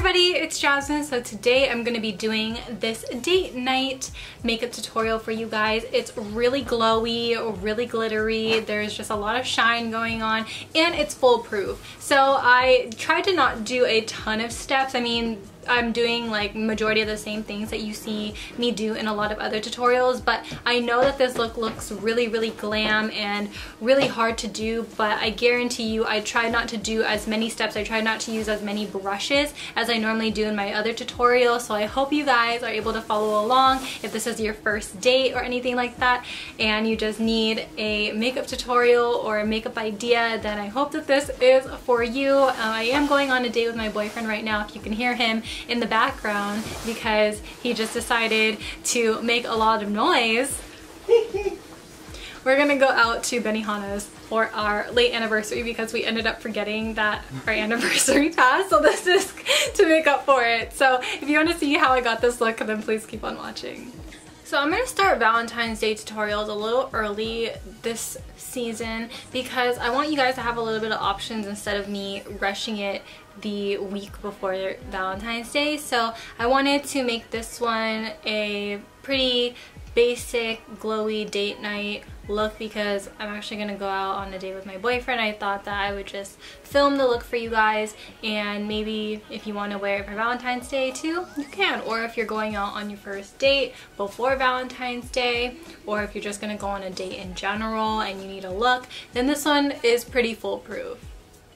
everybody, it's Jasmine. So today I'm going to be doing this date night makeup tutorial for you guys. It's really glowy, really glittery. There's just a lot of shine going on and it's foolproof. So I tried to not do a ton of steps. I mean, I'm doing like majority of the same things that you see me do in a lot of other tutorials, but I know that this look looks really glam and really hard to do, but I guarantee you I try not to do as many steps. I try not to use as many brushes as I normally do in my other tutorials, so I hope you guys are able to follow along if this is your first date or anything like that and you just need a makeup tutorial or a makeup idea. Then I hope that this is for you. I am going on a date with my boyfriend right now, if you can hear him in the background, because he just decided to make a lot of noise. We're gonna go out to Benihana's for our late anniversary because we ended up forgetting that our anniversary passed, so this is to make up for it. So if you want to see how I got this look, then please keep on watching. So I'm going to start Valentine's Day tutorials a little early this season because I want you guys to have a little bit of options instead of me rushing it the week before Valentine's Day. So I wanted to make this one a pretty basic glowy date night look because I'm actually going to go out on a date with my boyfriend. I thought that I would just film the look for you guys, and maybe if you want to wear it for Valentine's Day too, you can. Or if you're going out on your first date before Valentine's Day, or if you're just going to go on a date in general and you need a look, then this one is pretty foolproof.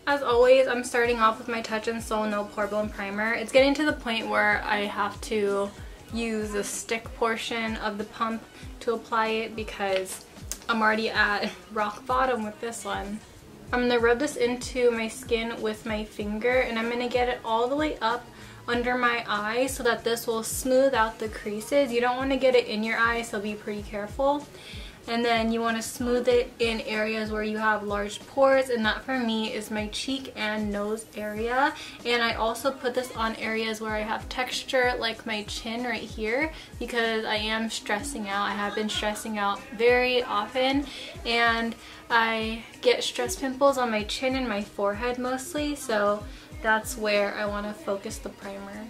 As always, I'm starting off with my Touch in Sol No Poreblem primer. It's getting to the point where I have to use the stick portion of the pump to apply it because I'm already at rock bottom with this one. I'm going to rub this into my skin with my finger, and I'm going to get it all the way up under my eye so that this will smooth out the creases. You don't want to get it in your eye, so be pretty careful. And then you want to smooth it in areas where you have large pores, and that for me is my cheek and nose area. And I also put this on areas where I have texture, like my chin right here, because I am stressing out. I have been stressing out very often, and I get stress pimples on my chin and my forehead mostly, so that's where I want to focus the primer.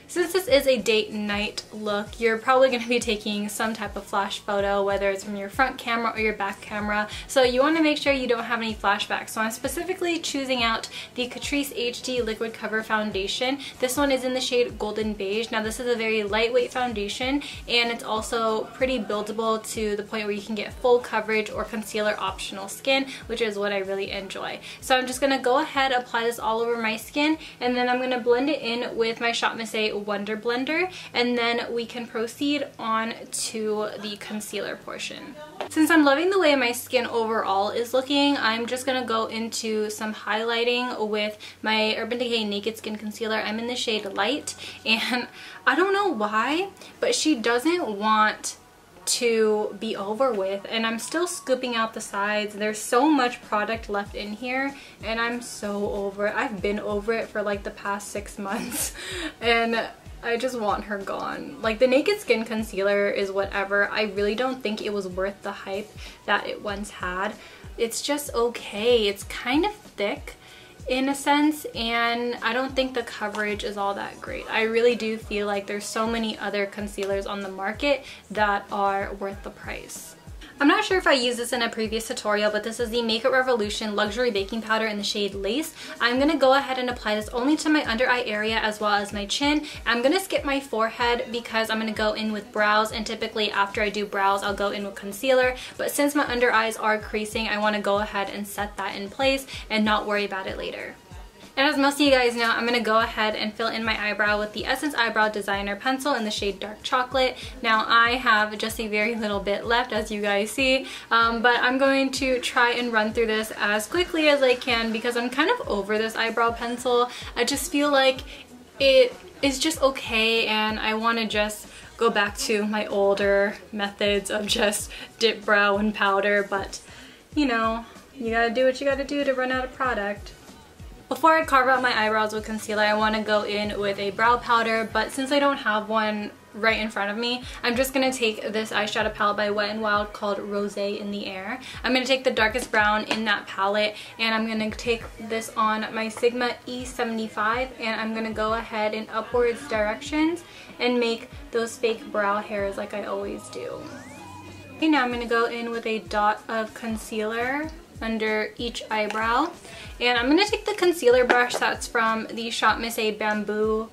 Since this is a date night look, you're probably going to be taking some type of flash photo, whether it's from your front camera or your back camera. So you want to make sure you don't have any flashbacks. So I'm specifically choosing out the Catrice HD Liquid Cover Foundation. This one is in the shade Golden Beige. Now this is a very lightweight foundation, and it's also pretty buildable to the point where you can get full coverage or concealer optional skin, which is what I really enjoy. So I'm just going to go ahead, apply this all over my skin, and then I'm going to blend it in with my Shop Miss A Wonder Blender, and then we can proceed on to the concealer portion. Since I'm loving the way my skin overall is looking, I'm just gonna go into some highlighting with my Urban Decay Naked Skin Concealer. I'm in the shade Light, and I don't know why, but she doesn't want to be over with, and I'm still scooping out the sides. There's so much product left in here, and I'm so over it. I've been over it for like the past 6 months, and I just want her gone. Like, the Naked Skin Concealer is whatever. I really don't think it was worth the hype that it once had. It's just okay. It's kind of thick in a sense, and I don't think the coverage is all that great. I really do feel like there's so many other concealers on the market that are worth the price. I'm not sure if I used this in a previous tutorial, but this is the Makeup Revolution Luxury Baking Powder in the shade Lace. I'm going to go ahead and apply this only to my under eye area as well as my chin. I'm going to skip my forehead because I'm going to go in with brows, and typically after I do brows I'll go in with concealer, but since my under eyes are creasing, I want to go ahead and set that in place and not worry about it later. And as most of you guys know, I'm going to go ahead and fill in my eyebrow with the Essence Eyebrow Designer Pencil in the shade Dark Chocolate. Now I have just a very little bit left, as you guys see, but I'm going to try and run through this as quickly as I can because I'm kind of over this eyebrow pencil. I just feel like it is just okay, and I want to just go back to my older methods of just dip brow and powder, but you know, you gotta do what you gotta do to run out of product. Before I carve out my eyebrows with concealer, I want to go in with a brow powder, but since I don't have one right in front of me, I'm just going to take this eyeshadow palette by Wet n Wild called Rosé in the Air. I'm going to take the darkest brown in that palette, and I'm going to take this on my Sigma E75, and I'm going to go ahead in upwards directions and make those fake brow hairs like I always do. Okay, now I'm going to go in with a dot of concealer under each eyebrow, and I'm going to take the concealer brush that's from the Shop Miss A Bamboo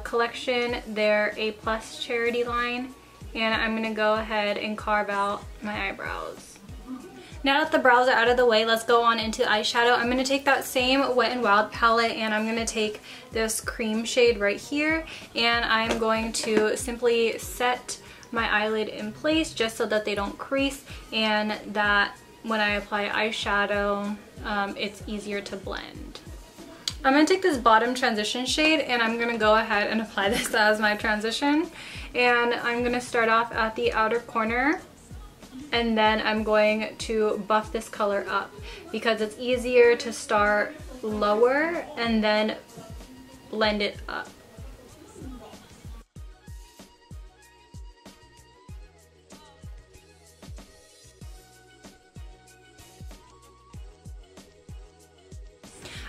collection, their A+ charity line, and I'm going to go ahead and carve out my eyebrows. Now that the brows are out of the way, let's go on into eyeshadow. I'm going to take that same Wet n Wild palette, and I'm going to take this cream shade right here, and I'm going to simply set my eyelid in place just so that they don't crease, and that when I apply eyeshadow, it's easier to blend. I'm going to take this bottom transition shade, and I'm going to go ahead and apply this as my transition. And I'm going to start off at the outer corner, and then I'm going to buff this color up because it's easier to start lower and then blend it up.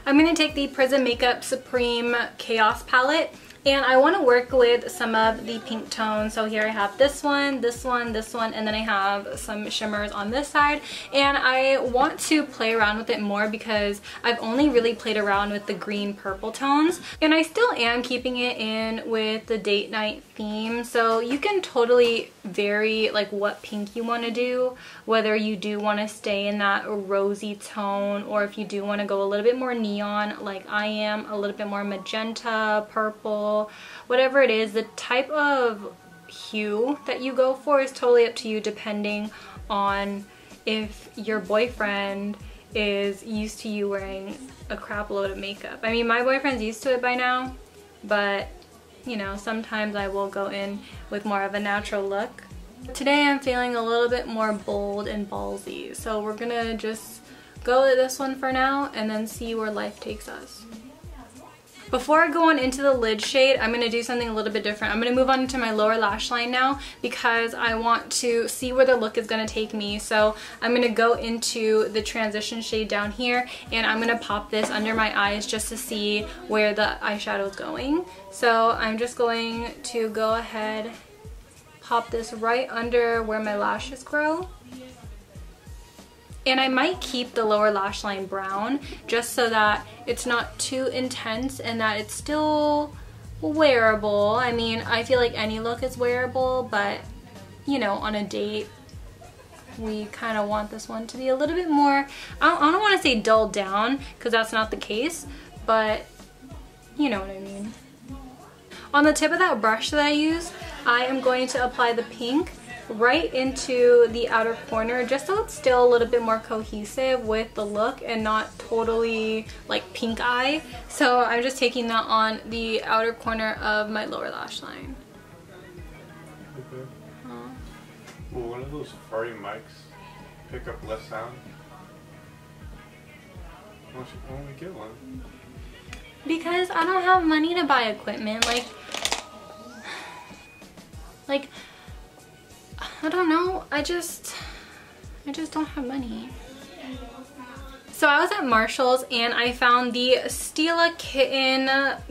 I'm going to take the Prism Makeup Supreme Chaos palette, and I want to work with some of the pink tones. So here I have this one, this one, this one, and then I have some shimmers on this side. And I want to play around with it more because I've only really played around with the green purple tones. And I still am keeping it in with the date night theme. So you can totally vary like what pink you want to do, whether you do want to stay in that rosy tone, or if you do want to go a little bit more neon like I am, a little bit more magenta, purple, whatever it is. The type of hue that you go for is totally up to you, depending on if your boyfriend is used to you wearing a crap load of makeup. I mean, my boyfriend's used to it by now, but you know, sometimes I will go in with more of a natural look. Today I'm feeling a little bit more bold and ballsy, so we're gonna just go with this one for now and then see where life takes us. Before I go on into the lid shade, I'm going to do something a little bit different. I'm going to move on to my lower lash line now because I want to see where the look is going to take me. So I'm going to go into the transition shade down here, and I'm going to pop this under my eyes just to see where the eyeshadow is going. So I'm just going to go ahead, pop this right under where my lashes grow. And I might keep the lower lash line brown just so that it's not too intense and that it's still wearable. I mean, I feel like any look is wearable, but you know, on a date, we kind of want this one to be a little bit more, I don't want to say dulled down because that's not the case, but you know what I mean. On the tip of that brush that I use, I am going to apply the pink right into the outer corner just so it's still a little bit more cohesive with the look and not totally like pink eye. So I'm just taking that on the outer corner of my lower lash line. Okay. Will one of those Safari mics pick up less sound? Why don't we get one? Because I don't have money to buy equipment. Like I don't know, I just don't have money. So I was at Marshall's and I found the Stila Kitten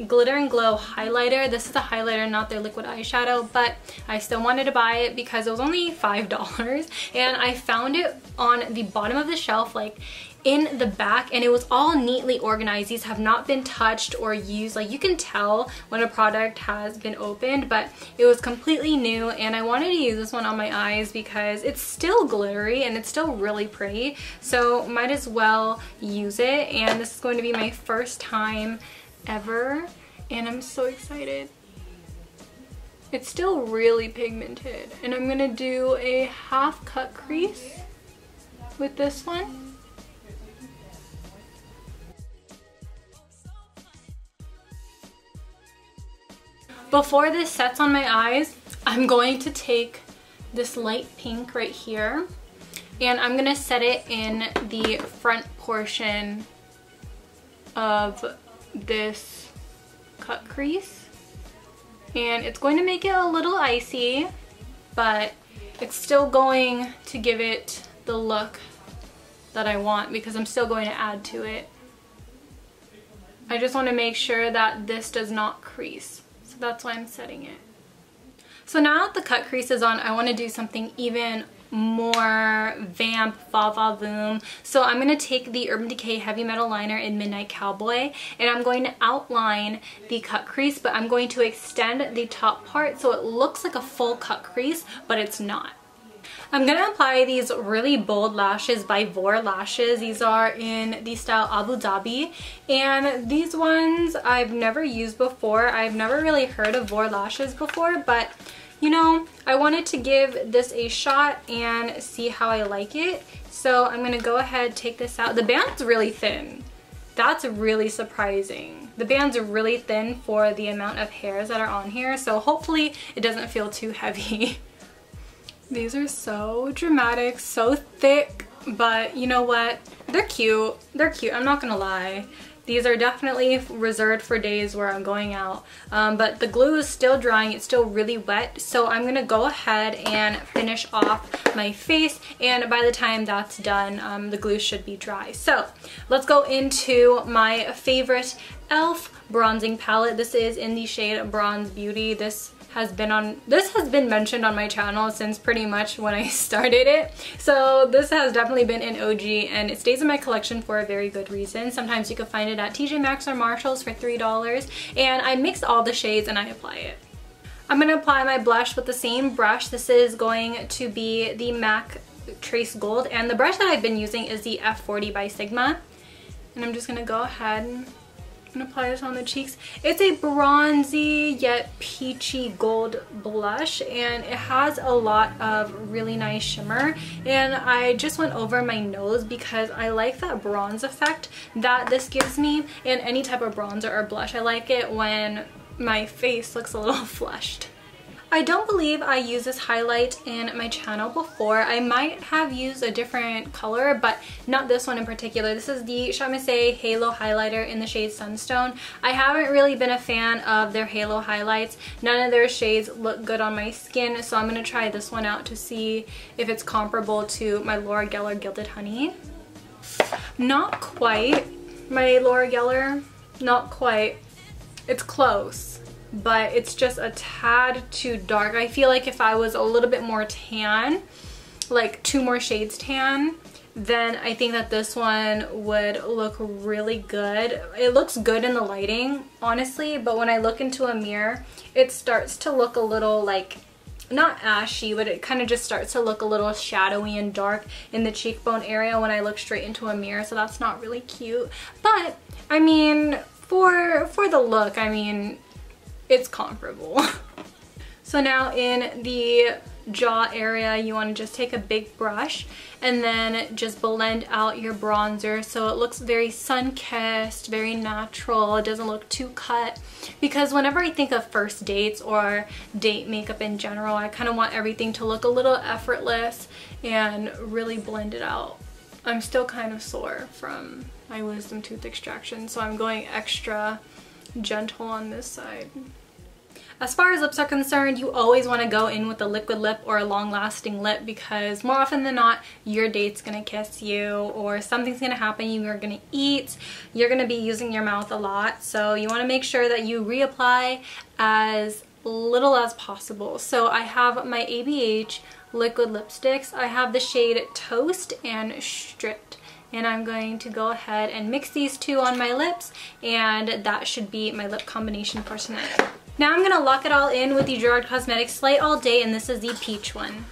Glitter and Glow highlighter. This is a highlighter, not their liquid eyeshadow, but I still wanted to buy it because it was only $5, and I found it on the bottom of the shelf, like in the back, and it was all neatly organized. These have not been touched or used. Like, you can tell when a product has been opened, but it was completely new, and I wanted to use this one on my eyes because it's still glittery and it's still really pretty, so might as well use it. And this is going to be my first time ever, and I'm so excited. It's still really pigmented, and I'm gonna do a half cut crease with this one. Before this sets on my eyes, I'm going to take this light pink right here, and I'm gonna set it in the front portion of this cut crease, and it's going to make it a little icy, but it's still going to give it the look that I want because I'm still going to add to it. I just want to make sure that this does not crease, so that's why I'm setting it. So now that the cut crease is on, I want to do something even more vamp, va va voom. So I'm going to take the Urban Decay Heavy Metal Liner in Midnight Cowboy, and I'm going to outline the cut crease, but I'm going to extend the top part so it looks like a full cut crease, but it's not. I'm going to apply these really bold lashes by Vor Lashes. These are in the style Abu Dhabi, and these ones I've never used before. I've never really heard of Vor Lashes before, but you know, I wanted to give this a shot and see how I like it. So I'm going to go ahead, take this out. The band's really thin. That's really surprising. The bands are really thin for the amount of hairs that are on here, so hopefully it doesn't feel too heavy. These are so dramatic, so thick, but you know what? They're cute. They're cute, I'm not gonna lie. These are definitely reserved for days where I'm going out, but the glue is still drying. It's still really wet, so I'm gonna go ahead and finish off my face, and by the time that's done, the glue should be dry. So let's go into my favorite e.l.f. bronzing palette. This is in the shade Bronze Beauty. This has been mentioned on my channel since pretty much when I started it. So this has definitely been an OG, and it stays in my collection for a very good reason. Sometimes you can find it at TJ Maxx or Marshalls for $3, and I mix all the shades and I apply it. I'm going to apply my blush with the same brush. This is going to be the MAC Trace Gold, and the brush that I've been using is the F40 by Sigma. And I'm just going to go ahead and apply this on the cheeks. It's a bronzy yet peachy gold blush, and it has a lot of really nice shimmer, and I just went over my nose because I like that bronze effect that this gives me. And any type of bronzer or blush, I like it when my face looks a little flushed. I don't believe I used this highlight in my channel before. I might have used a different color, but not this one in particular. This is the SHIMMER Halo Highlighter in the shade Sunstone. I haven't really been a fan of their halo highlights. None of their shades look good on my skin, so I'm going to try this one out to see if it's comparable to my Laura Geller Gilded Honey. Not quite my Laura Geller. Not quite. It's close, but it's just a tad too dark. I feel like if I was a little bit more tan, like 2 more shades tan, then I think that this one would look really good. It looks good in the lighting, honestly, but when I look into a mirror, it starts to look a little like, not ashy, but it kind of just starts to look a little shadowy and dark in the cheekbone area when I look straight into a mirror, so that's not really cute. But, I mean, for the look, I mean, it's comparable. So now in the jaw area, you want to just take a big brush and then just blend out your bronzer so it looks very sun-kissed, very natural. It doesn't look too cut, because whenever I think of first dates or date makeup in general, I kind of want everything to look a little effortless and really blend it out. I'm still kind of sore from my wisdom tooth extraction, so I'm going extra gentle on this side. As far as lips are concerned, you always want to go in with a liquid lip or a long-lasting lip, because more often than not, your date's gonna kiss you or something's gonna happen, you're gonna eat, you're gonna be using your mouth a lot, so you want to make sure that you reapply as little as possible. So I have my ABH liquid lipsticks. I have the shade Toast and Stripped, and I'm going to go ahead and mix these two on my lips, and that should be my lip combination for tonight. Now I'm going to lock it all in with the Gerard Cosmetics Slay All Day, and this is the peach one.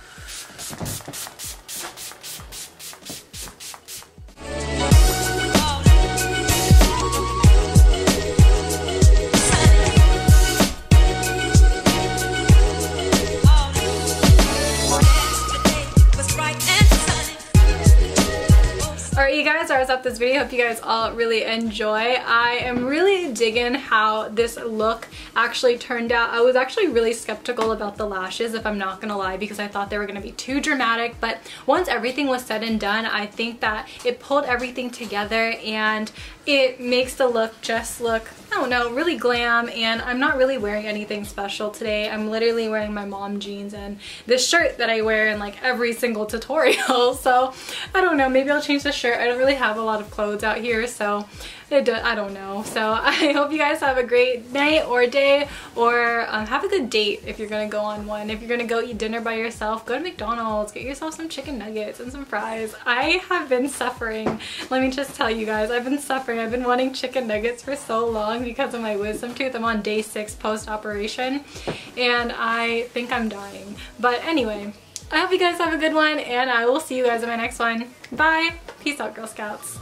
Alright, you guys, I was up this video. Hope you guys all really enjoy. I am really digging how this look actually turned out. I was actually really skeptical about the lashes, if I'm not gonna lie, because I thought they were gonna be too dramatic, but once everything was said and done, I think that it pulled everything together and it makes the look just look, I don't know, really glam. And I'm not really wearing anything special today. I'm literally wearing my mom jeans and this shirt that I wear in like every single tutorial. So I don't know, maybe I'll change the shirt. I don't really have a lot of clothes out here, so I don't know. So I hope you guys have a great night or day, or have a good date if you're gonna go on one. If you're gonna go eat dinner by yourself, go to McDonald's, get yourself some chicken nuggets and some fries. I have been suffering. Let me just tell you guys, I've been suffering. I've been wanting chicken nuggets for so long because of my wisdom tooth. I'm on day 6 post-operation and I think I'm dying. But anyway, I hope you guys have a good one and I will see you guys in my next one. Bye. Peace out, Girl Scouts.